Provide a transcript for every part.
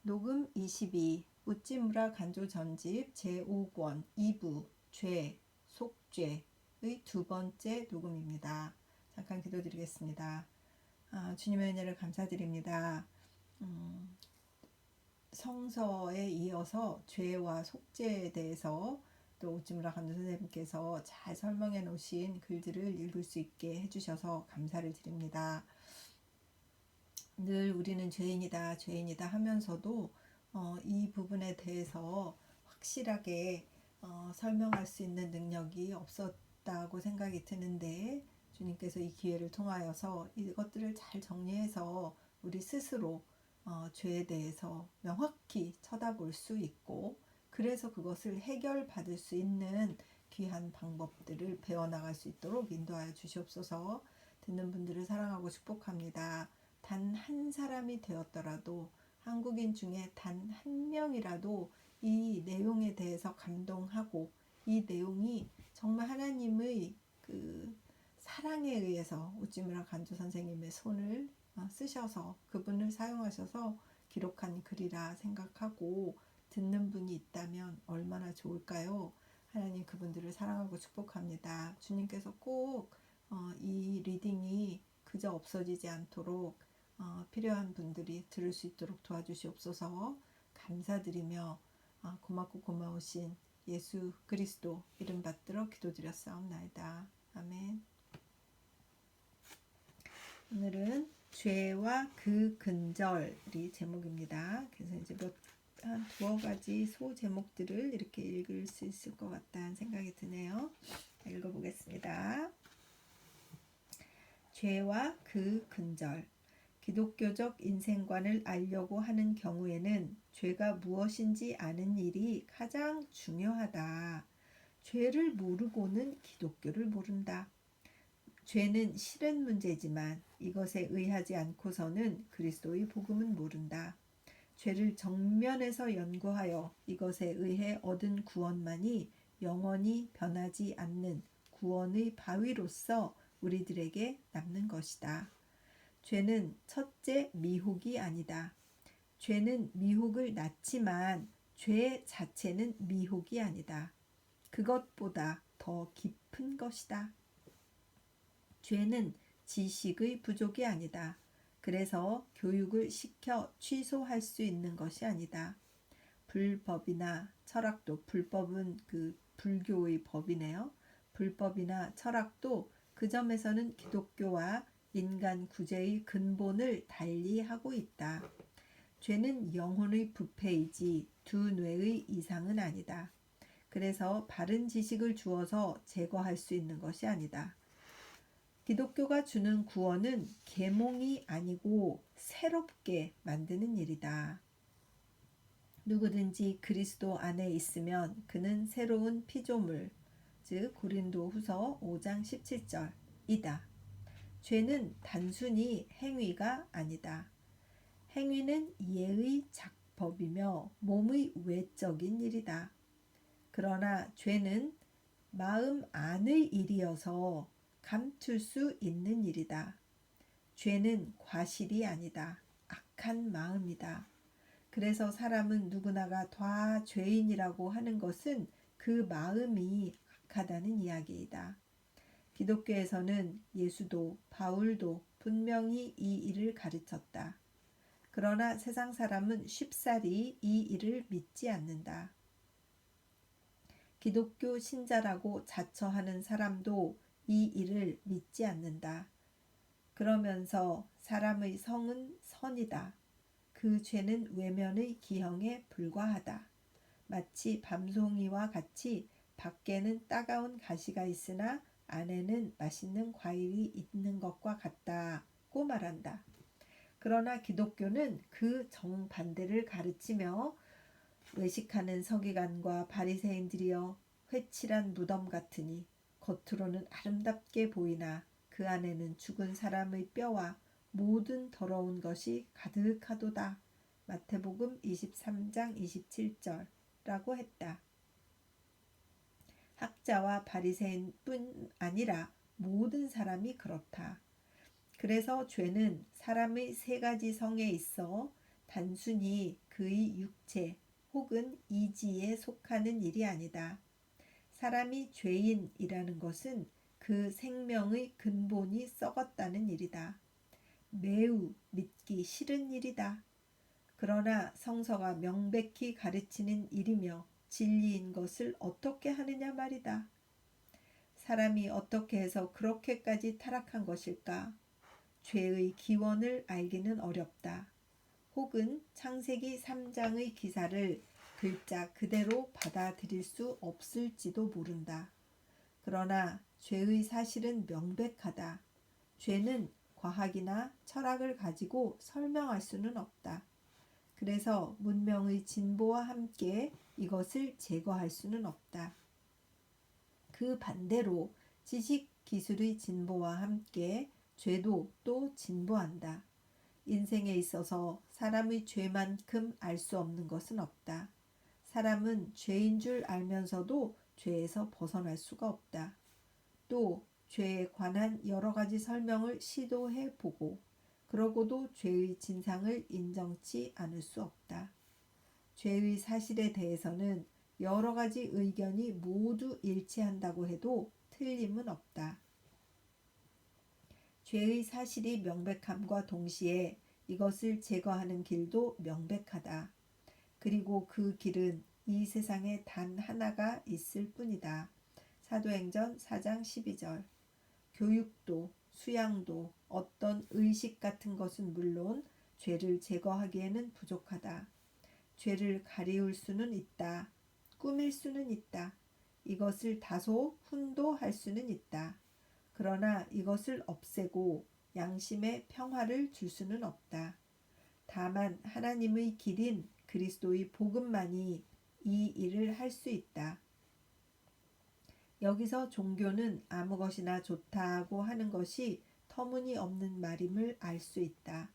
녹음 22 우찌무라 간조 전집 제5권 2부 죄, 속죄의 두 번째 녹음입니다. 잠깐 기도드리겠습니다. 주님의 은혜를 감사드립니다. 성서에 이어서 죄와 속죄에 대해서 또 우찌무라 간조 선생님께서 잘 설명해 놓으신 글들을 읽을 수 있게 해주셔서 감사를 드립니다. 늘 우리는 죄인이다 하면서도 이 부분에 대해서 확실하게 설명할 수 있는 능력이 없었다고 생각이 드는데, 주님께서 이 기회를 통하여서 이것들을 잘 정리해서 우리 스스로 죄에 대해서 명확히 쳐다볼 수 있고, 그래서 그것을 해결받을 수 있는 귀한 방법들을 배워나갈 수 있도록 인도하여 주시옵소서. 듣는 분들을 사랑하고 축복합니다. 단 한 사람이 되었더라도, 한국인 중에 단 한 명이라도 이 내용에 대해서 감동하고, 이 내용이 정말 하나님의 그 사랑에 의해서 우찌무라 간조 선생님의 손을 쓰셔서 그분을 사용하셔서 기록한 글이라 생각하고 듣는 분이 있다면 얼마나 좋을까요? 하나님, 그분들을 사랑하고 축복합니다. 주님께서 꼭 이 리딩이 그저 없어지지 않도록 필요한 분들이 들을 수 있도록 도와주시옵소서. 감사드리며 고맙고 고마우신 예수 그리스도 이름 받들어 기도드렸사옵나이다. 아멘. 오늘은 죄와 그 근절이 제목입니다. 그래서 이제 한 두어 가지 소 제목들을 이렇게 읽을 수 있을 것 같다는 생각이 드네요. 읽어보겠습니다. 죄와 그 근절. 기독교적 인생관을 알려고 하는 경우에는 죄가 무엇인지 아는 일이 가장 중요하다. 죄를 모르고는 기독교를 모른다. 죄는 실은 문제지만 이것에 의하지 않고서는 그리스도의 복음은 모른다. 죄를 정면에서 연구하여 이것에 의해 얻은 구원만이 영원히 변하지 않는 구원의 바위로서 우리들에게 남는 것이다. 죄는 첫째 미혹이 아니다. 죄는 미혹을 낳지만 죄 자체는 미혹이 아니다. 그것보다 더 깊은 것이다. 죄는 지식의 부족이 아니다. 그래서 교육을 시켜 취소할 수 있는 것이 아니다. 불법이나 철학도, 불법은 그 불교의 법이네요. 불법이나 철학도 그 점에서는 기독교와 인간 구제의 근본을 달리하고 있다. 죄는 영혼의 부패이지 두 뇌의 이상은 아니다. 그래서 바른 지식을 주어서 제거할 수 있는 것이 아니다. 기독교가 주는 구원은 계몽이 아니고 새롭게 만드는 일이다. 누구든지 그리스도 안에 있으면 그는 새로운 피조물, 즉 고린도후서 5장 17절이다. 죄는 단순히 행위가 아니다. 행위는 예의 작법이며 몸의 외적인 일이다. 그러나 죄는 마음 안의 일이어서 감출 수 있는 일이다. 죄는 과실이 아니다. 악한 마음이다. 그래서 사람은 누구나가 다 죄인이라고 하는 것은 그 마음이 악하다는 이야기이다. 기독교에서는 예수도 바울도 분명히 이 일을 가르쳤다. 그러나 세상 사람은 쉽사리 이 일을 믿지 않는다. 기독교 신자라고 자처하는 사람도 이 일을 믿지 않는다. 그러면서 사람의 성은 선이다. 그 죄는 외면의 기형에 불과하다. 마치 밤송이와 같이 밖에는 따가운 가시가 있으나 안에는 맛있는 과일이 있는 것과 같다고 말한다. 그러나 기독교는 그 정반대를 가르치며 외식하는 서기관과 바리새인들이여 회칠한 무덤 같으니 겉으로는 아름답게 보이나 그 안에는 죽은 사람의 뼈와 모든 더러운 것이 가득하도다. 마태복음 23장 27절라고 했다. 학자와 바리새인뿐 아니라 모든 사람이 그렇다. 그래서 죄는 사람의 세 가지 성에 있어 단순히 그의 육체 혹은 이지에 속하는 일이 아니다. 사람이 죄인이라는 것은 그 생명의 근본이 썩었다는 일이다. 매우 믿기 싫은 일이다. 그러나 성서가 명백히 가르치는 일이며 진리인 것을 어떻게 하느냐 말이다. 사람이 어떻게 해서 그렇게까지 타락한 것일까? 죄의 기원을 알기는 어렵다. 혹은 창세기 3장의 기사를 글자 그대로 받아들일 수 없을지도 모른다. 그러나 죄의 사실은 명백하다. 죄는 과학이나 철학을 가지고 설명할 수는 없다. 그래서 문명의 진보와 함께 이것을 제거할 수는 없다. 그 반대로 지식 기술의 진보와 함께 죄도 또 진보한다. 인생에 있어서 사람의 죄만큼 알 수 없는 것은 없다. 사람은 죄인 줄 알면서도 죄에서 벗어날 수가 없다. 또 죄에 관한 여러 가지 설명을 시도해 보고 그러고도 죄의 진상을 인정치 않을 수 없다. 죄의 사실에 대해서는 여러 가지 의견이 모두 일치한다고 해도 틀림은 없다. 죄의 사실이 명백함과 동시에 이것을 제거하는 길도 명백하다. 그리고 그 길은 이 세상에 단 하나가 있을 뿐이다. 사도행전 4장 12절. 교육도 수양도 어떤 의식 같은 것은 물론 죄를 제거하기에는 부족하다. 죄를 가리울 수는 있다. 꾸밀 수는 있다. 이것을 다소 훈도할 수는 있다. 그러나 이것을 없애고 양심의 평화를 줄 수는 없다. 다만 하나님의 길인 그리스도의 복음만이 이 일을 할 수 있다. 여기서 종교는 아무 것이나 좋다고 하는 것이 터무니없는 말임을 알 수 있다.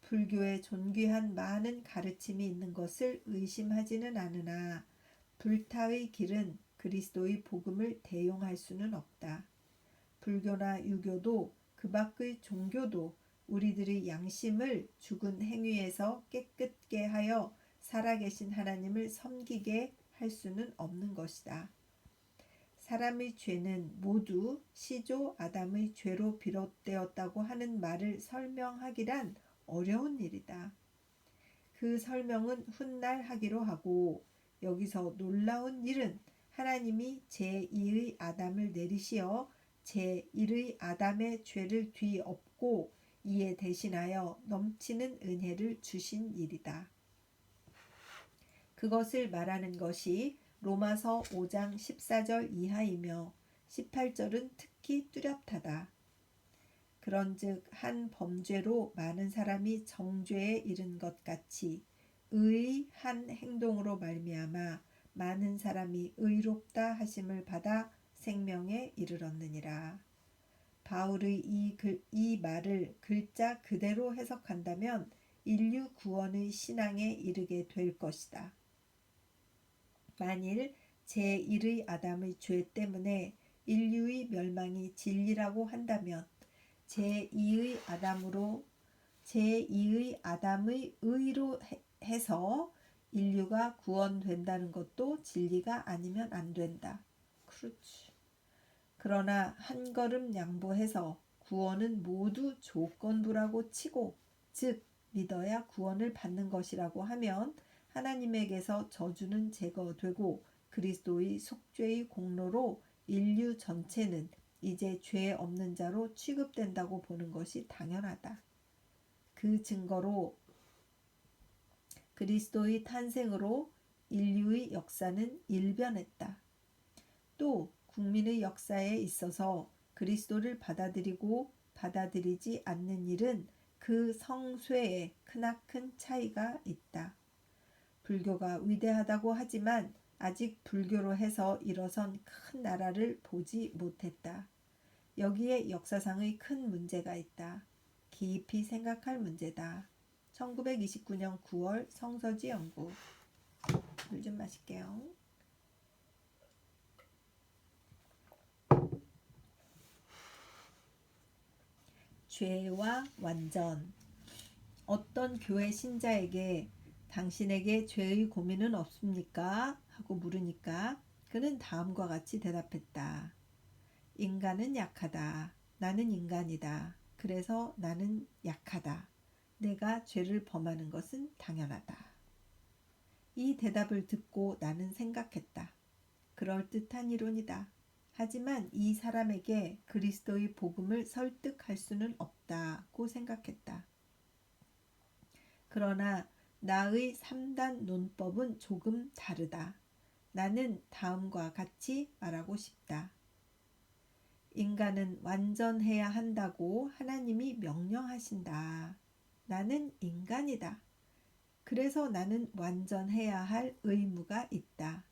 불교에 존귀한 많은 가르침이 있는 것을 의심하지는 않으나 불타의 길은 그리스도의 복음을 대용할 수는 없다. 불교나 유교도 그 밖의 종교도 우리들의 양심을 죽은 행위에서 깨끗게 하여 살아계신 하나님을 섬기게 할 수는 없는 것이다. 사람의 죄는 모두 시조 아담의 죄로 비롯되었다고 하는 말을 설명하기란 어려운 일이다. 그 설명은 훗날 하기로 하고 여기서 놀라운 일은 하나님이 제2의 아담을 내리시어 제1의 아담의 죄를 뒤엎고 이에 대신하여 넘치는 은혜를 주신 일이다. 그것을 말하는 것이 로마서 5장 14절 이하이며 18절은 특히 뚜렷하다. 그런즉 한 범죄로 많은 사람이 정죄에 이른 것 같이 의의 한 행동으로 말미암아 많은 사람이 의롭다 하심을 받아 생명에 이르렀느니라. 바울의 이 말을 글자 그대로 해석한다면 인류 구원의 신앙에 이르게 될 것이다. 만일 제1의 아담의 죄 때문에 인류의 멸망이 진리라고 한다면 제2의 아담의 의로 해서 인류가 구원된다는 것도 진리가 아니면 안 된다. 그렇지. 그러나 한 걸음 양보해서 구원은 모두 조건부라고 치고 즉 믿어야 구원을 받는 것이라고 하면 하나님에게서 저주는 제거되고 그리스도의 속죄의 공로로 인류 전체는 이제 죄 없는 자로 취급된다고 보는 것이 당연하다. 그 증거로 그리스도의 탄생으로 인류의 역사는 일변했다. 또 국민의 역사에 있어서 그리스도를 받아들이고 받아들이지 않는 일은 그 성쇠에 크나큰 차이가 있다. 불교가 위대하다고 하지만 아직 불교로 해서 일어선 큰 나라를 보지 못했다. 여기에 역사상의 큰 문제가 있다. 깊이 생각할 문제다. 1929년 9월 성서지 연구. 물 좀 마실게요. 죄와 완전. 어떤 교회 신자에게 당신에게 죄의 고민은 없습니까? 하고 물으니까 그는 다음과 같이 대답했다. 인간은 약하다. 나는 인간이다. 그래서 나는 약하다. 내가 죄를 범하는 것은 당연하다. 이 대답을 듣고 나는 생각했다. 그럴듯한 이론이다. 하지만 이 사람에게 그리스도의 복음을 설득할 수는 없다고 생각했다. 그러나 나의 3단 논법은 조금 다르다. 나는 다음과 같이 말하고 싶다. 인간은 완전해야 한다고 하나님이 명령하신다. 나는 인간이다. 그래서 나는 완전해야 할 의무가 있다.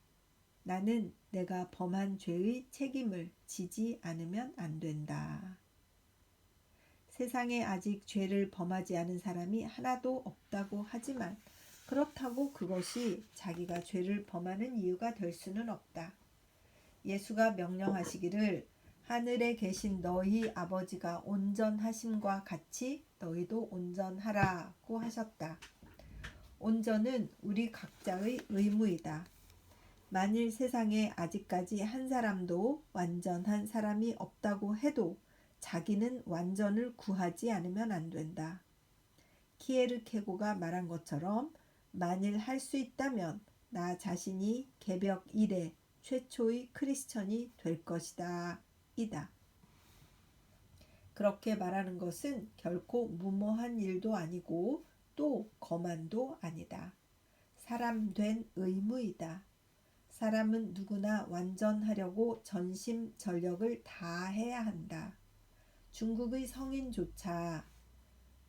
나는 내가 범한 죄의 책임을 지지 않으면 안 된다. 세상에 아직 죄를 범하지 않은 사람이 하나도 없다고 하지만 그렇다고 그것이 자기가 죄를 범하는 이유가 될 수는 없다. 예수가 명령하시기를 하늘에 계신 너희 아버지가 온전하심과 같이 너희도 온전하라고 하셨다. 온전은 우리 각자의 의무이다. 만일 세상에 아직까지 한 사람도 완전한 사람이 없다고 해도 자기는 완전을 구하지 않으면 안 된다. 키에르케고가 말한 것처럼 만일 할 수 있다면 나 자신이 개벽 이래 최초의 크리스천이 될 것이다. 이다. 그렇게 말하는 것은 결코 무모한 일도 아니고 또 거만도 아니다. 사람된 의무이다. 사람은 누구나 완전하려고 전심전력을 다해야 한다. 중국의 성인조차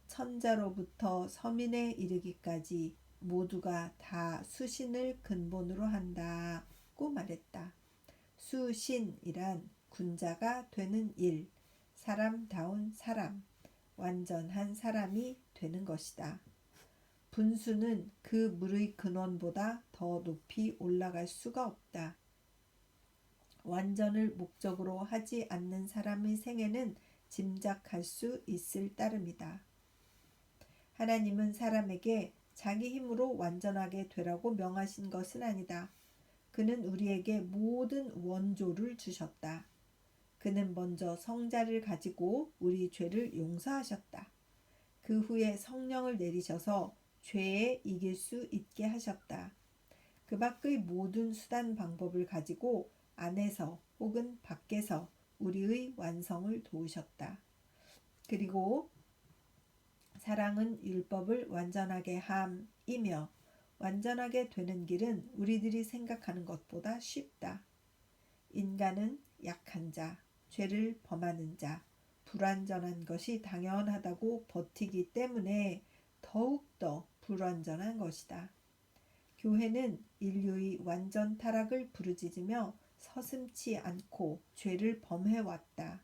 천자로부터 서민에 이르기까지 모두가 다 수신을 근본으로 한다고 말했다. 수신이란 군자가 되는 일, 사람다운 사람, 완전한 사람이 되는 것이다. 분수는 그 물의 근원보다 더 높이 올라갈 수가 없다. 완전을 목적으로 하지 않는 사람의 생애는 짐작할 수 있을 따름이다. 하나님은 사람에게 자기 힘으로 완전하게 되라고 명하신 것은 아니다. 그는 우리에게 모든 원조를 주셨다. 그는 먼저 성자를 가지고 우리 죄를 용서하셨다. 그 후에 성령을 내리셔서 죄에 이길 수 있게 하셨다. 그 밖의 모든 수단 방법을 가지고 안에서 혹은 밖에서 우리의 완성을 도우셨다. 그리고 사랑은 율법을 완전하게 함이며 완전하게 되는 길은 우리들이 생각하는 것보다 쉽다. 인간은 약한 자, 죄를 범하는 자, 불완전한 것이 당연하다고 버티기 때문에 더욱더 불완전한 것이다. 교회는 인류의 완전 타락을 부르짖으며 서슴지 않고 죄를 범해왔다.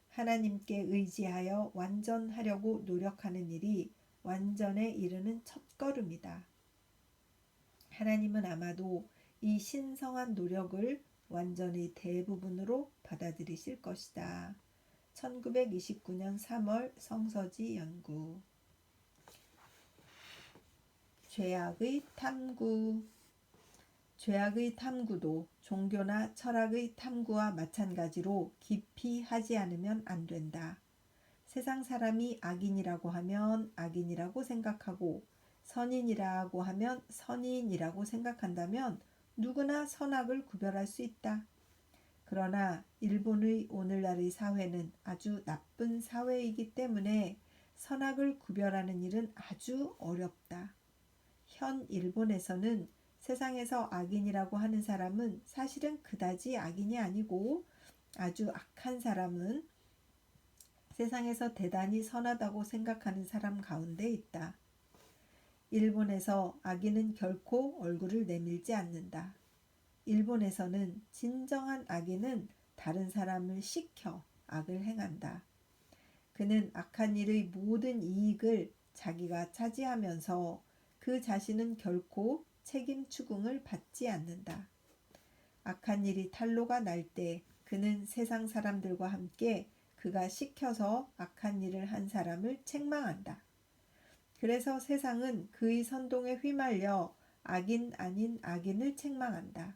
하나님께 의지하여 완전하려고 노력하는 일이 완전에 이르는 첫걸음이다. 하나님은 아마도 이 신성한 노력을 완전의 대부분으로 받아들이실 것이다. 1929년 3월 성서지 연구. 죄악의 탐구. 죄악의 탐구도 종교나 철학의 탐구와 마찬가지로 깊이 하지 않으면 안 된다. 세상 사람이 악인이라고 하면 악인이라고 생각하고 선인이라고 하면 선인이라고 생각한다면 누구나 선악을 구별할 수 있다. 그러나 일본의 오늘날의 사회는 아주 나쁜 사회이기 때문에 선악을 구별하는 일은 아주 어렵다. 현 일본에서는 세상에서 악인이라고 하는 사람은 사실은 그다지 악인이 아니고 아주 악한 사람은 세상에서 대단히 선하다고 생각하는 사람 가운데 있다. 일본에서 악인은 결코 얼굴을 내밀지 않는다. 일본에서는 진정한 악인은 다른 사람을 시켜 악을 행한다. 그는 악한 일의 모든 이익을 자기가 차지하면서 그 자신은 결코 책임 추궁을 받지 않는다. 악한 일이 탄로가 날 때 그는 세상 사람들과 함께 그가 시켜서 악한 일을 한 사람을 책망한다. 그래서 세상은 그의 선동에 휘말려 악인 아닌 악인을 책망한다.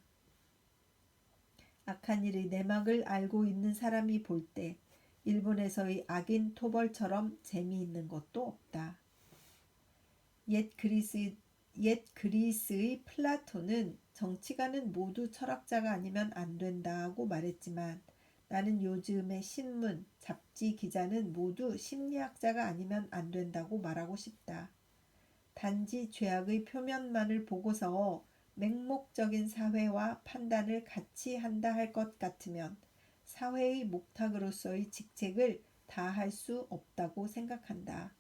악한 일의 내막을 알고 있는 사람이 볼 때 일본에서의 악인 토벌처럼 재미있는 것도 없다. 옛 그리스의 플라톤은 정치가는 모두 철학자가 아니면 안 된다고 말했지만 나는 요즘의 신문, 잡지 기자는 모두 심리학자가 아니면 안 된다고 말하고 싶다. 단지 죄악의 표면만을 보고서 맹목적인 사회와 판단을 같이 한다 할 것 같으면 사회의 목탁으로서의 직책을 다할 수 없다고 생각한다.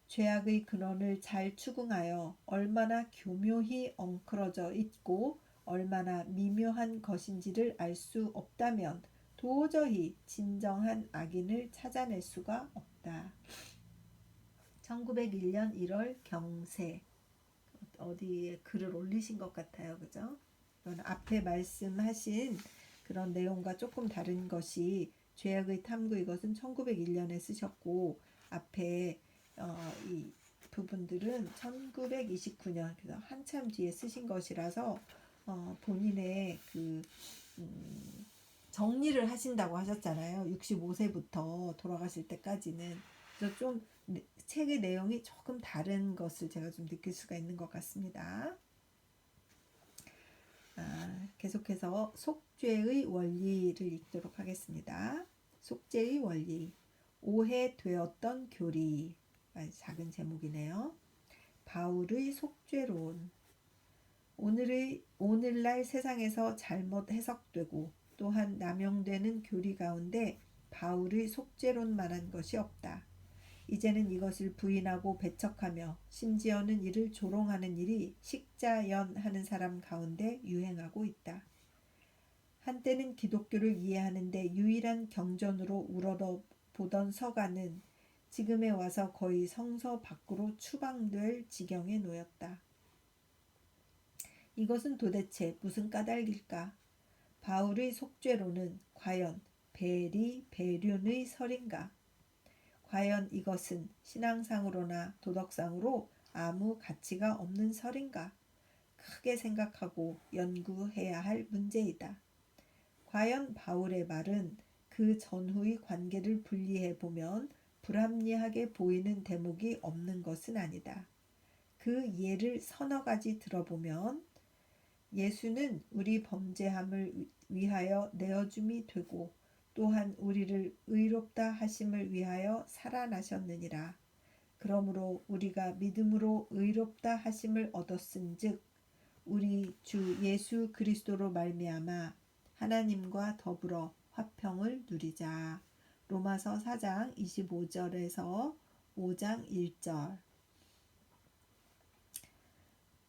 죄악의 근원을 잘 추궁하여 얼마나 교묘히 엉클어져 있고 얼마나 미묘한 것인지를 알 수 없다면 도저히 진정한 악인을 찾아낼 수가 없다. 1901년 1월 경세. 어디에 글을 올리신 것 같아요. 그죠? 이건 앞에 말씀하신 그런 내용과 조금 다른 것이 죄악의 탐구, 이것은 1901년에 쓰셨고 앞에 이 부분들은 1929년, 그래서 한참 뒤에 쓰신 것이라서 본인의 정리를 하신다고 하셨잖아요. 65세부터 돌아가실 때까지는. 그래서 좀 책의 내용이 조금 다른 것을 제가 좀 느낄 수가 있는 것 같습니다. 계속해서 속죄의 원리를 읽도록 하겠습니다. 속죄의 원리. 오해되었던 교리. 작은 제목이네요. 바울의 속죄론. 오늘날 세상에서 잘못 해석되고 또한 남용되는 교리 가운데 바울의 속죄론만한 것이 없다. 이제는 이것을 부인하고 배척하며 심지어는 이를 조롱하는 일이 식자연하는 사람 가운데 유행하고 있다. 한때는 기독교를 이해하는데 유일한 경전으로 우러러보던 서가는 지금에 와서 거의 성서 밖으로 추방될 지경에 놓였다. 이것은 도대체 무슨 까닭일까? 바울의 속죄론은 과연 배륜의 설인가? 과연 이것은 신앙상으로나 도덕상으로 아무 가치가 없는 설인가? 크게 생각하고 연구해야 할 문제이다. 과연 바울의 말은 그 전후의 관계를 분리해 보면 불합리하게 보이는 대목이 없는 것은 아니다. 그 예를 서너 가지 들어보면 예수는 우리 범죄함을 위하여 내어줌이 되고 또한 우리를 의롭다 하심을 위하여 살아나셨느니라. 그러므로 우리가 믿음으로 의롭다 하심을 얻었은즉 우리 주 예수 그리스도로 말미암아 하나님과 더불어 화평을 누리자. 로마서 4장 25절에서 5장 1절.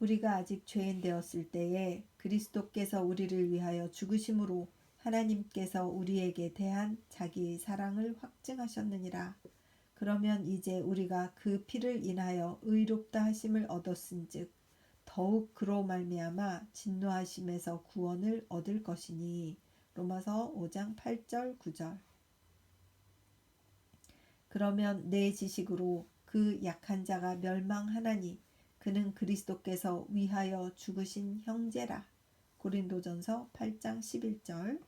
우리가 아직 죄인 되었을 때에 그리스도께서 우리를 위하여 죽으심으로 하나님께서 우리에게 대한 자기의 사랑을 확증하셨느니라. 그러면 이제 우리가 그 피를 인하여 의롭다 하심을 얻었은즉 더욱 그로 말미암아 진노하심에서 구원을 얻을 것이니. 로마서 5장 8절 9절. 그러면 내 지식으로 그 약한 자가 멸망하나니 그는 그리스도께서 위하여 죽으신 형제라. 고린도전서 8장 11절.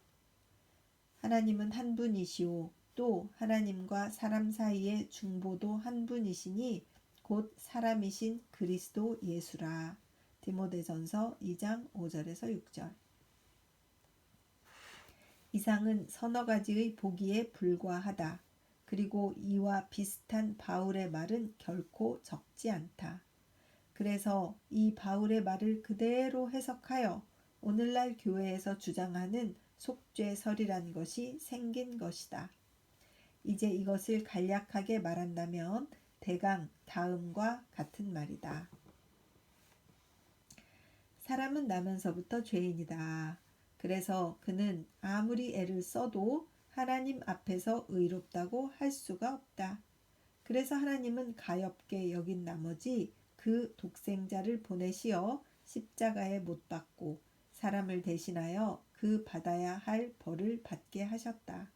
하나님은 한 분이시오. 또 하나님과 사람 사이의 중보도 한 분이시니 곧 사람이신 그리스도 예수라. 디모데전서 2장 5절에서 6절. 이상은 서너 가지의 보기에 불과하다. 그리고 이와 비슷한 바울의 말은 결코 적지 않다. 그래서 이 바울의 말을 그대로 해석하여 오늘날 교회에서 주장하는 속죄설이란 것이 생긴 것이다. 이제 이것을 간략하게 말한다면 대강 다음과 같은 말이다. 사람은 나면서부터 죄인이다. 그래서 그는 아무리 애를 써도 하나님 앞에서 의롭다고 할 수가 없다. 그래서 하나님은 가엾게 여긴 나머지 그 독생자를 보내시어 십자가에 못 박고 사람을 대신하여 그 받아야 할 벌을 받게 하셨다.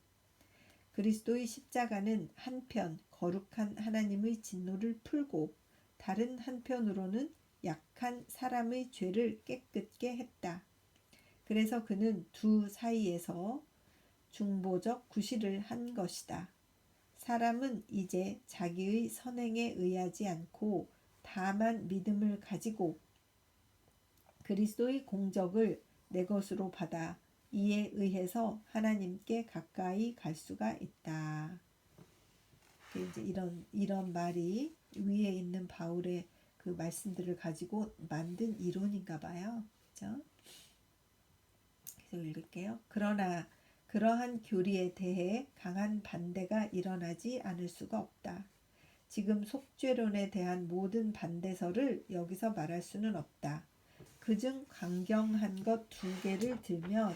그리스도의 십자가는 한편 거룩한 하나님의 진노를 풀고 다른 한편으로는 약한 사람의 죄를 깨끗게 했다. 그래서 그는 두 사이에서 중보적 구실을 한 것이다. 사람은 이제 자기의 선행에 의하지 않고 다만 믿음을 가지고 그리스도의 공적을 내 것으로 받아 이에 의해서 하나님께 가까이 갈 수가 있다. 이제 이런 말이 위에 있는 바울의 그 말씀들을 가지고 만든 이론인가 봐요. 그죠? 그래서 읽을게요. 그러나 그러한 교리에 대해 강한 반대가 일어나지 않을 수가 없다. 지금 속죄론에 대한 모든 반대설을 여기서 말할 수는 없다. 그중 강경한 것 두 개를 들면,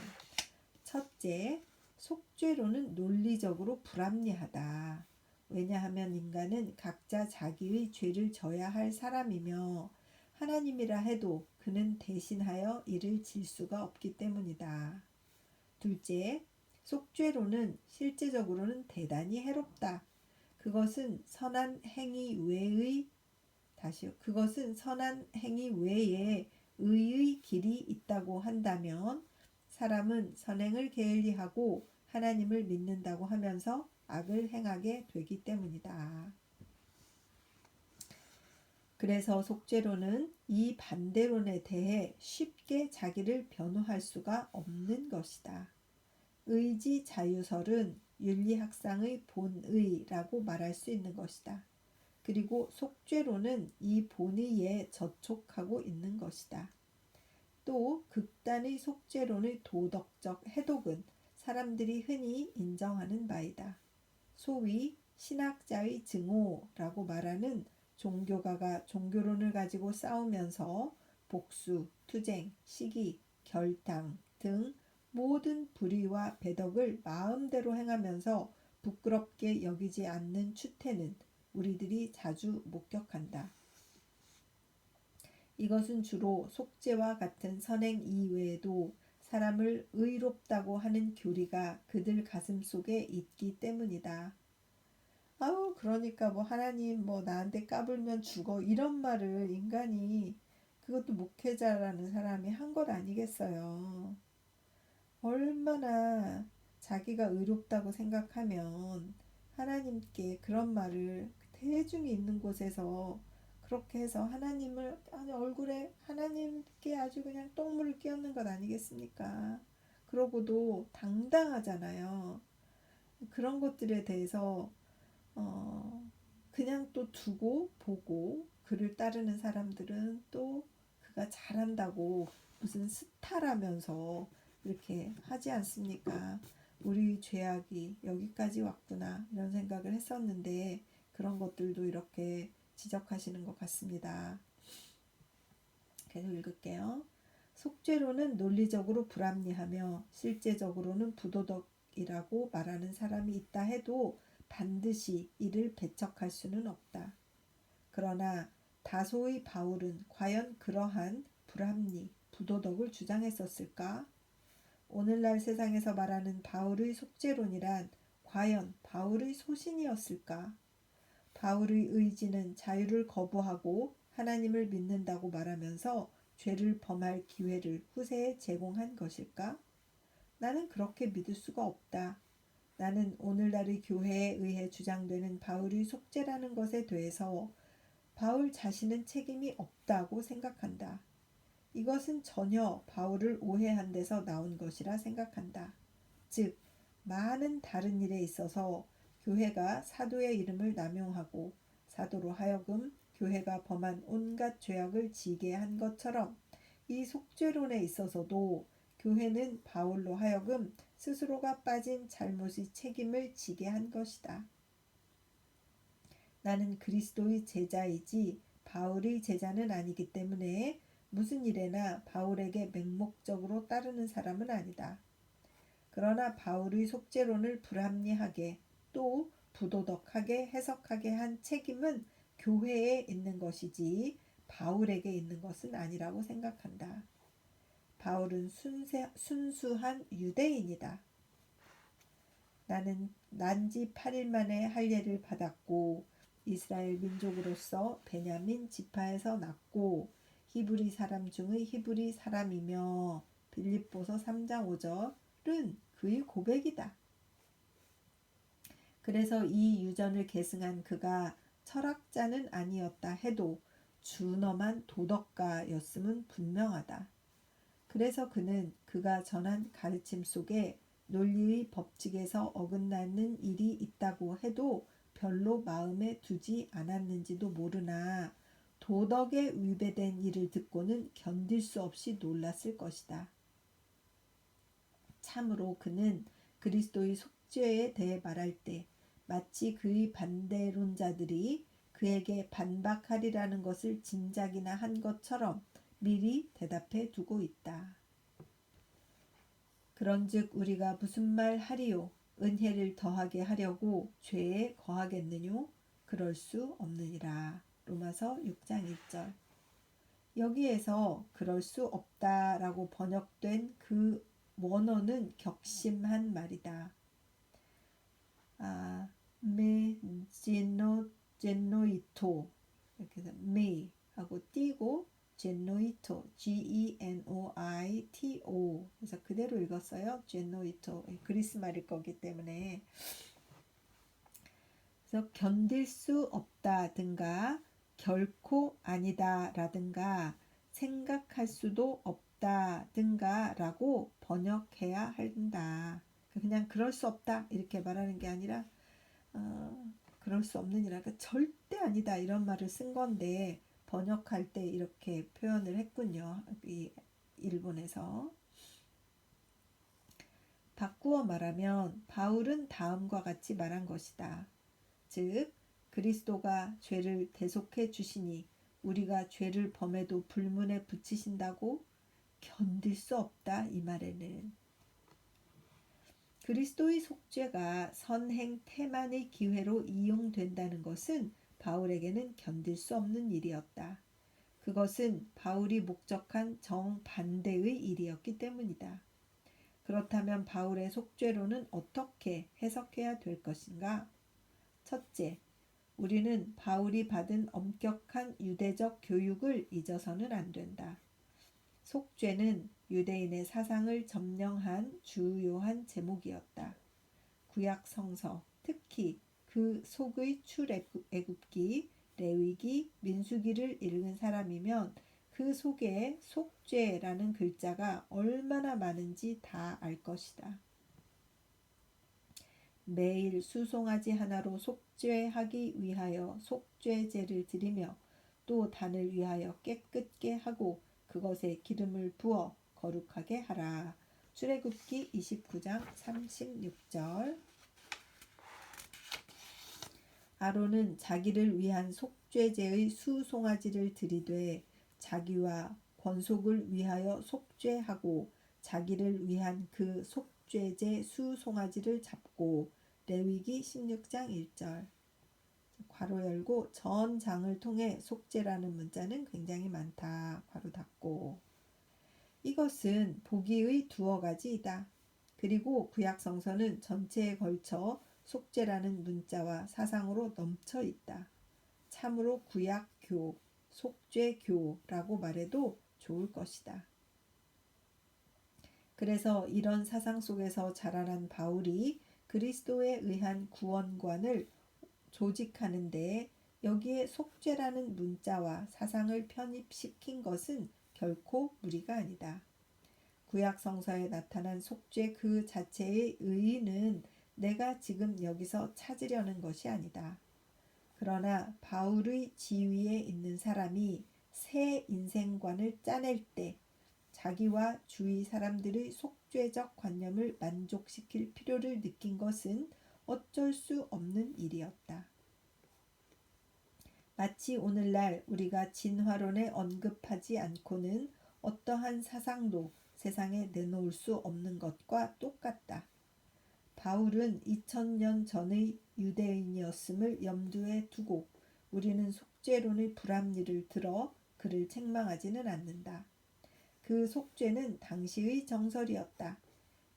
첫째, 속죄론은 논리적으로 불합리하다. 왜냐하면 인간은 각자 자기의 죄를 져야 할 사람이며 하나님이라 해도 그는 대신하여 이를 질 수가 없기 때문이다. 둘째, 속죄론은 실제적으로는 대단히 해롭다. 그것은 선한 행위 외의 의의 길이 있다고 한다면 사람은 선행을 게을리하고 하나님을 믿는다고 하면서 악을 행하게 되기 때문이다. 그래서 속죄론은 이 반대론에 대해 쉽게 자기를 변호할 수가 없는 것이다. 의지 자유설은 윤리학상의 본의라고 말할 수 있는 것이다. 그리고 속죄론은 이 본의에 저촉하고 있는 것이다. 또 극단의 속죄론의 도덕적 해독은 사람들이 흔히 인정하는 바이다. 소위 신학자의 증오라고 말하는 종교가가 종교론을 가지고 싸우면서 복수, 투쟁, 시기, 결당 등 모든 불의와 배덕을 마음대로 행하면서 부끄럽게 여기지 않는 추태는 우리들이 자주 목격한다. 이것은 주로 속죄와 같은 선행 이외에도 사람을 의롭다고 하는 교리가 그들 가슴 속에 있기 때문이다. 아우, 그러니까 뭐 하나님 뭐 나한테 까불면 죽어 이런 말을 인간이, 그것도 목회자라는 사람이 한 것 아니겠어요. 얼마나 자기가 의롭다고 생각하면 하나님께 그런 말을 대중이 있는 곳에서 그렇게 해서 하나님을 얼굴에 하나님께 아주 그냥 똥물을 끼얹는 것 아니겠습니까? 그러고도 당당하잖아요. 그런 것들에 대해서 그냥 또 두고 보고 그를 따르는 사람들은 또 그가 잘한다고 무슨 스타라면서 이렇게 하지 않습니까? 우리 죄악이 여기까지 왔구나 이런 생각을 했었는데 그런 것들도 이렇게 지적하시는 것 같습니다. 계속 읽을게요. 속죄로는 논리적으로 불합리하며 실제적으로는 부도덕이라고 말하는 사람이 있다 해도 반드시 이를 배척할 수는 없다. 그러나 다소의 바울은 과연 그러한 불합리, 부도덕을 주장했었을까? 오늘날 세상에서 말하는 바울의 속죄론이란 과연 바울의 소신이었을까? 바울의 의지는 자유를 거부하고 하나님을 믿는다고 말하면서 죄를 범할 기회를 후세에 제공한 것일까? 나는 그렇게 믿을 수가 없다. 나는 오늘날의 교회에 의해 주장되는 바울의 속죄라는 것에 대해서 바울 자신은 책임이 없다고 생각한다. 이것은 전혀 바울을 오해한 데서 나온 것이라 생각한다. 즉, 많은 다른 일에 있어서 교회가 사도의 이름을 남용하고 사도로 하여금 교회가 범한 온갖 죄악을 지게 한 것처럼 이 속죄론에 있어서도 교회는 바울로 하여금 스스로가 빠진 잘못의 책임을 지게 한 것이다. 나는 그리스도의 제자이지 바울의 제자는 아니기 때문에 무슨 일에나 바울에게 맹목적으로 따르는 사람은 아니다. 그러나 바울의 속죄론을 불합리하게 또 부도덕하게 해석하게 한 책임은 교회에 있는 것이지 바울에게 있는 것은 아니라고 생각한다. 바울은 순수한 유대인이다. 나는 난지 8일 만에 할례를 받았고 이스라엘 민족으로서 베냐민 지파에서 났고 히브리 사람 중의 히브리 사람이며 빌립보서 3장 5절은 그의 고백이다. 그래서 이 유전을 계승한 그가 철학자는 아니었다 해도 준엄한 도덕가였음은 분명하다. 그래서 그는 그가 전한 가르침 속에 논리의 법칙에서 어긋나는 일이 있다고 해도 별로 마음에 두지 않았는지도 모르나 도덕에 위배된 일을 듣고는 견딜 수 없이 놀랐을 것이다. 참으로 그는 그리스도의 속죄에 대해 말할 때 마치 그의 반대론자들이 그에게 반박하리라는 것을 짐작이나 한 것처럼 미리 대답해 두고 있다. 그런즉 우리가 무슨 말 하리요? 은혜를 더하게 하려고 죄에 거하겠느뇨? 그럴 수 없느니라. 로마서 6장 1절. 여기에서 그럴 수 없다라고 번역된 그 원어는 격심한 말이다. 메 제노이토 이렇게 해서 메 하고 띄고 제노이토 Genoito 그래서 그대로 읽었어요. 제노이토 그리스 말일 거기 때문에 그래서 견딜 수 없다든가 결코 아니다라든가 생각할 수도 없다든가 라고 번역해야 한다. 그냥 그럴 수 없다 이렇게 말하는 게 아니라 그럴 수 없느니라 그러니까 절대 아니다 이런 말을 쓴 건데 번역할 때 이렇게 표현을 했군요. 이 일본에서. 바꾸어 말하면 바울은 다음과 같이 말한 것이다. 즉 그리스도가 죄를 대속해 주시니 우리가 죄를 범해도 불문에 붙이신다고 견딜 수 없다 이 말에는 그리스도의 속죄가 선행 태만의 기회로 이용된다는 것은 바울에게는 견딜 수 없는 일이었다. 그것은 바울이 목적한 정반대의 일이었기 때문이다. 그렇다면 바울의 속죄로는 어떻게 해석해야 될 것인가? 첫째, 우리는 바울이 받은 엄격한 유대적 교육을 잊어서는 안 된다. 속죄는 유대인의 사상을 점령한 주요한 제목이었다. 구약 성서, 특히 그 속의 출애굽기, 레위기, 민수기를 읽은 사람이면 그 속에 속죄라는 글자가 얼마나 많은지 다 알 것이다. 매일 수송아지 하나로 속죄하기 위하여 속죄제를 드리며 또 단을 위하여 깨끗게 하고 그것에 기름을 부어 거룩하게 하라. 출애굽기 29장 36절. 아론은 자기를 위한 속죄제의 수송아지를 드리되 자기와 권속을 위하여 속죄하고 자기를 위한 그 속죄제 수송아지를 잡고 레위기 16장 1절. 괄호 열고 전 장을 통해 속죄라는 문자는 굉장히 많다. 괄호 닫고. 이것은 보기의 두어 가지이다. 그리고 구약 성서는 전체에 걸쳐 속죄라는 문자와 사상으로 넘쳐 있다. 참으로 구약교, 속죄교라고 말해도 좋을 것이다. 그래서 이런 사상 속에서 자라난 바울이 그리스도에 의한 구원관을 조직하는데 여기에 속죄라는 문자와 사상을 편입시킨 것은 결코 무리가 아니다. 구약 성서에 나타난 속죄 그 자체의 의의는 내가 지금 여기서 찾으려는 것이 아니다. 그러나 바울의 지위에 있는 사람이 새 인생관을 짜낼 때 자기와 주위 사람들의 속죄적 관념을 만족시킬 필요를 느낀 것은 어쩔 수 없는 일이었다. 마치 오늘날 우리가 진화론에 언급하지 않고는 어떠한 사상도 세상에 내놓을 수 없는 것과 똑같다. 바울은 2000년 전의 유대인이었음을 염두에 두고 우리는 속죄론의 불합리를 들어 그를 책망하지는 않는다. 그 속죄는 당시의 정설이었다.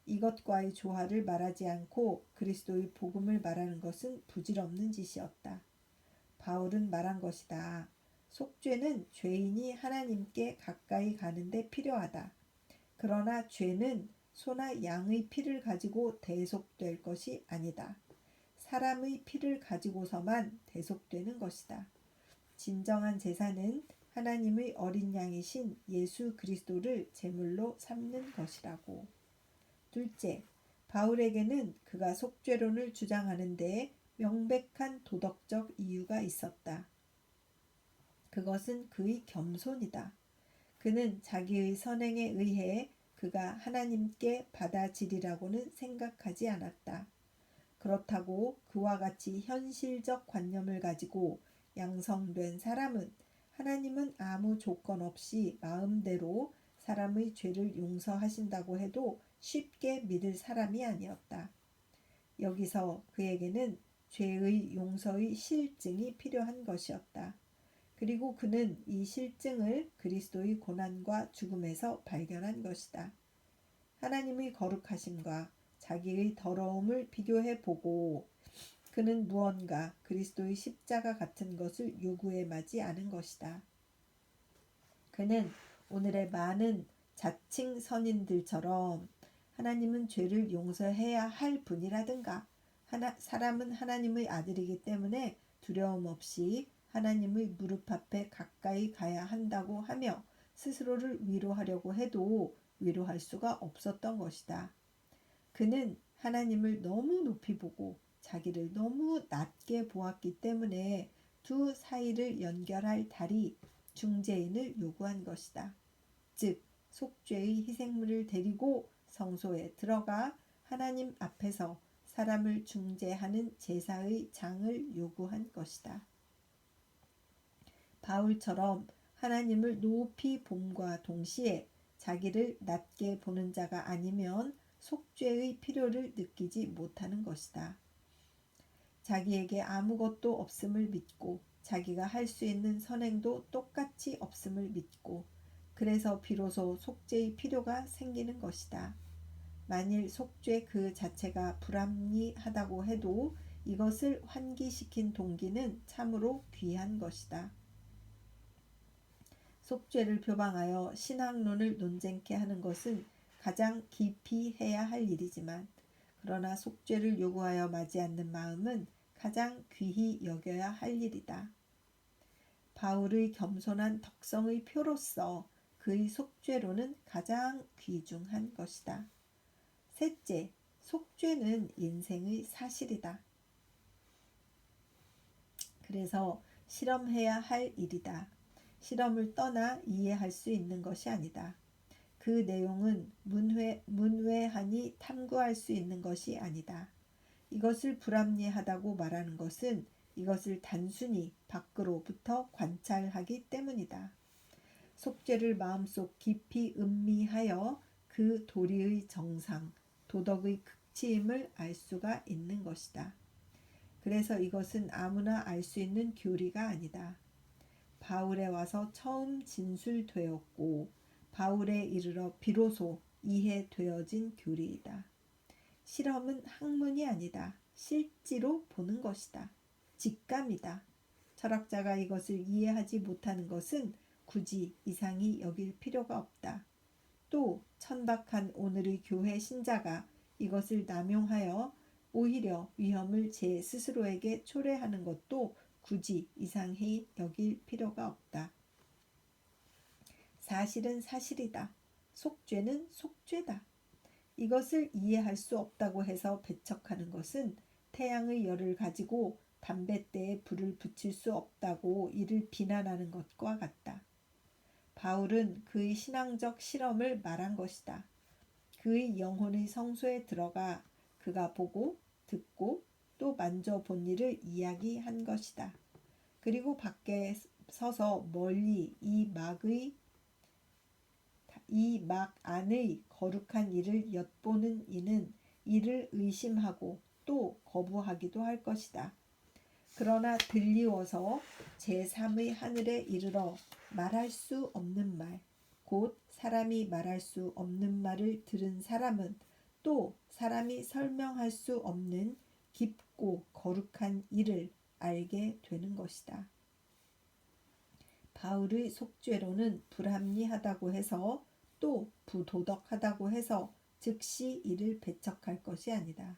이것과의 조화를 말하지 않고 그리스도의 복음을 말하는 것은 부질없는 짓이었다. 바울은 말한 것이다. 속죄는 죄인이 하나님께 가까이 가는데 필요하다. 그러나 죄는 소나 양의 피를 가지고 대속될 것이 아니다. 사람의 피를 가지고서만 대속되는 것이다. 진정한 제사는 하나님의 어린 양이신 예수 그리스도를 제물로 삼는 것이라고. 둘째, 바울에게는 그가 속죄론을 주장하는데 명백한 도덕적 이유가 있었다. 그것은 그의 겸손이다. 그는 자기의 선행에 의해 그가 하나님께 받아지리라고는 생각하지 않았다. 그렇다고 그와 같이 현실적 관념을 가지고 양성된 사람은 하나님은 아무 조건 없이 마음대로 사람의 죄를 용서하신다고 해도 쉽게 믿을 사람이 아니었다. 여기서 그에게는 죄의 용서의 실증이 필요한 것이었다. 그리고 그는 이 실증을 그리스도의 고난과 죽음에서 발견한 것이다. 하나님의 거룩하심과 자기의 더러움을 비교해 보고 그는 무언가 그리스도의 십자가 같은 것을 요구해 마지 않은 것이다. 그는 오늘의 많은 자칭 선인들처럼 하나님은 죄를 용서해야 할 분이라든가 사람은 하나님의 아들이기 때문에 두려움 없이 하나님의 무릎 앞에 가까이 가야 한다고 하며 스스로를 위로하려고 해도 위로할 수가 없었던 것이다. 그는 하나님을 너무 높이 보고 자기를 너무 낮게 보았기 때문에 두 사이를 연결할 다리, 중재인을 요구한 것이다. 즉, 속죄의 희생물을 데리고 성소에 들어가 하나님 앞에서 사람을 중재하는 제사의 장을 요구한 것이다. 바울처럼 하나님을 높이 봄과 동시에 자기를 낮게 보는 자가 아니면 속죄의 필요를 느끼지 못하는 것이다. 자기에게 아무것도 없음을 믿고 자기가 할 수 있는 선행도 똑같이 없음을 믿고 그래서 비로소 속죄의 필요가 생기는 것이다. 만일 속죄 그 자체가 불합리하다고 해도 이것을 환기시킨 동기는 참으로 귀한 것이다. 속죄를 표방하여 신학론을 논쟁케 하는 것은 가장 깊이 해야 할 일이지만 그러나 속죄를 요구하여 마지 않는 마음은 가장 귀히 여겨야 할 일이다. 바울의 겸손한 덕성의 표로서 그의 속죄로는 가장 귀중한 것이다. 셋째, 속죄는 인생의 사실이다. 그래서 실험해야 할 일이다. 실험을 떠나 이해할 수 있는 것이 아니다. 그 내용은 문외한이 탐구할 수 있는 것이 아니다. 이것을 불합리하다고 말하는 것은 이것을 단순히 밖으로부터 관찰하기 때문이다. 속죄를 마음속 깊이 음미하여 그 도리의 정상, 도덕의 극치임을 알 수가 있는 것이다. 그래서 이것은 아무나 알 수 있는 교리가 아니다. 바울에 와서 처음 진술되었고 바울에 이르러 비로소 이해되어진 교리이다. 실험은 학문이 아니다. 실지로 보는 것이다. 직감이다. 철학자가 이것을 이해하지 못하는 것은 굳이 이상히 여길 필요가 없다. 또 천박한 오늘의 교회 신자가 이것을 남용하여 오히려 위험을 제 스스로에게 초래하는 것도 굳이 이상히 여길 필요가 없다. 사실은 사실이다. 속죄는 속죄다. 이것을 이해할 수 없다고 해서 배척하는 것은 태양의 열을 가지고 담뱃대에 불을 붙일 수 없다고 이를 비난하는 것과 같다. 바울은 그의 신앙적 실험을 말한 것이다. 그의 영혼의 성소에 들어가 그가 보고 듣고 또 만져본 일을 이야기한 것이다. 그리고 밖에 서서 멀리 이 막 안의 거룩한 일을 엿보는 이는 이를 의심하고 또 거부하기도 할 것이다. 그러나 들리워서 제3의 하늘에 이르러 말할 수 없는 말, 곧 사람이 말할 수 없는 말을 들은 사람은 또 사람이 설명할 수 없는 깊고 거룩한 일을 알게 되는 것이다. 바울의 속죄로는 불합리하다고 해서 또 부도덕하다고 해서 즉시 이를 배척할 것이 아니다.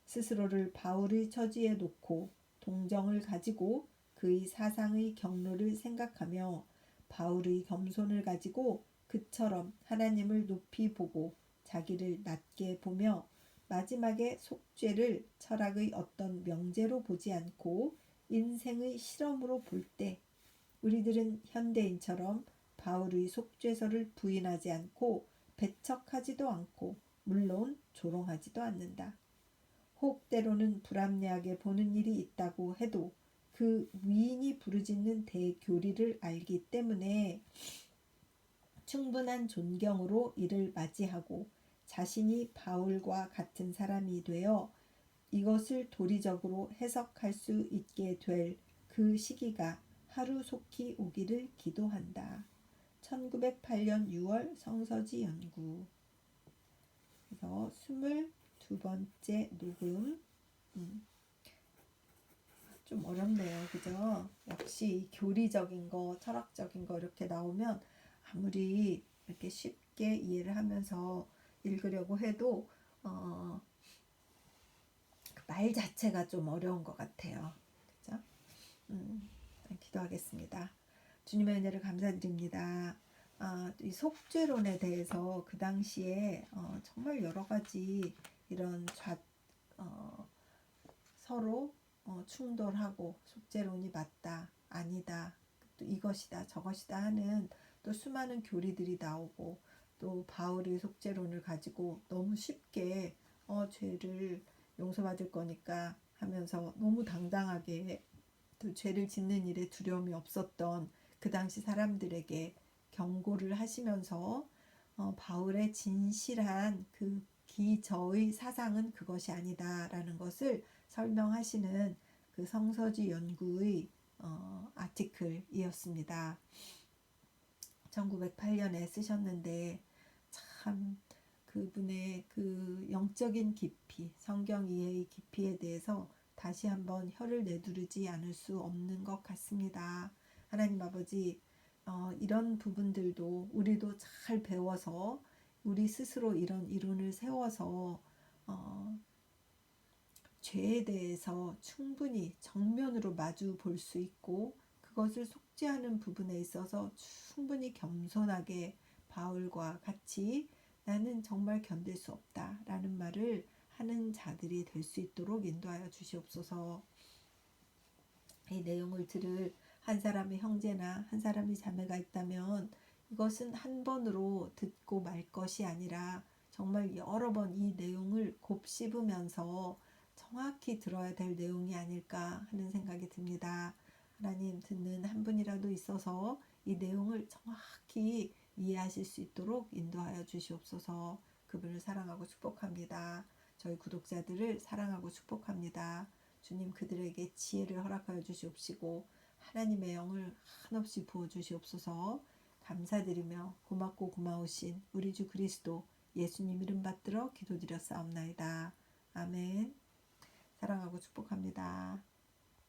스스로를 바울의 처지에 놓고 동정을 가지고 그의 사상의 경로를 생각하며 바울의 겸손을 가지고 그처럼 하나님을 높이 보고 자기를 낮게 보며 마지막에 속죄를 철학의 어떤 명제로 보지 않고 인생의 실험으로 볼 때 우리들은 현대인처럼 바울의 속죄서를 부인하지 않고 배척하지도 않고 물론 조롱하지도 않는다. 혹 때로는 불합리하게 보는 일이 있다고 해도 그 위인이 부르짖는 대교리를 알기 때문에 충분한 존경으로 이를 맞이하고 자신이 바울과 같은 사람이 되어 이것을 도리적으로 해석할 수 있게 될 그 시기가 하루속히 오기를 기도한다. 1908년 6월 성서지 연구. 그래서 22번째 녹음. 좀 어렵네요. 그죠? 역시 교리적인 거, 철학적인 거 이렇게 나오면 아무리 이렇게 쉽게 이해를 하면서 읽으려고 해도 말 자체가 좀 어려운 것 같아요. 그죠? 기도하겠습니다. 주님의 은혜를 감사드립니다. 이 속죄론에 대해서 그 당시에 정말 여러 가지 이런 서로 충돌하고 속죄론이 맞다, 아니다, 또 이것이다, 저것이다 하는 또 수많은 교리들이 나오고 또 바울의 속죄론을 가지고 너무 쉽게 죄를 용서받을 거니까 하면서 너무 당당하게 또 죄를 짓는 일에 두려움이 없었던 그 당시 사람들에게 경고를 하시면서 바울의 진실한 그 기저의 사상은 그것이 아니다라는 것을 설명하시는 그 성서지 연구의 아티클이었습니다. 1908년에 쓰셨는데 참 그분의 그 영적인 깊이, 성경 이해의 깊이에 대해서 다시 한번 혀를 내두르지 않을 수 없는 것 같습니다. 하나님 아버지, 이런 부분들도 우리도 잘 배워서 우리 스스로 이런 이론을 세워서 죄에 대해서 충분히 정면으로 마주 볼 수 있고 그것을 속죄하는 부분에 있어서 충분히 겸손하게 바울과 같이 나는 정말 견딜 수 없다 라는 말을 하는 자들이 될 수 있도록 인도하여 주시옵소서. 이 내용을 들을 한 사람의 형제나 한 사람의 자매가 있다면 이것은 한 번으로 듣고 말 것이 아니라 정말 여러 번 이 내용을 곱씹으면서 정확히 들어야 될 내용이 아닐까 하는 생각이 듭니다. 하나님, 듣는 한 분이라도 있어서 이 내용을 정확히 이해하실 수 있도록 인도하여 주시옵소서. 그분을 사랑하고 축복합니다. 저희 구독자들을 사랑하고 축복합니다. 주님, 그들에게 지혜를 허락하여 주시옵시고 하나님의 영을 한없이 부어주시옵소서. 감사드리며 고맙고 고마우신 우리 주 그리스도 예수님 이름 받들어 기도드렸사옵나이다. 아멘. 사랑하고 축복합니다.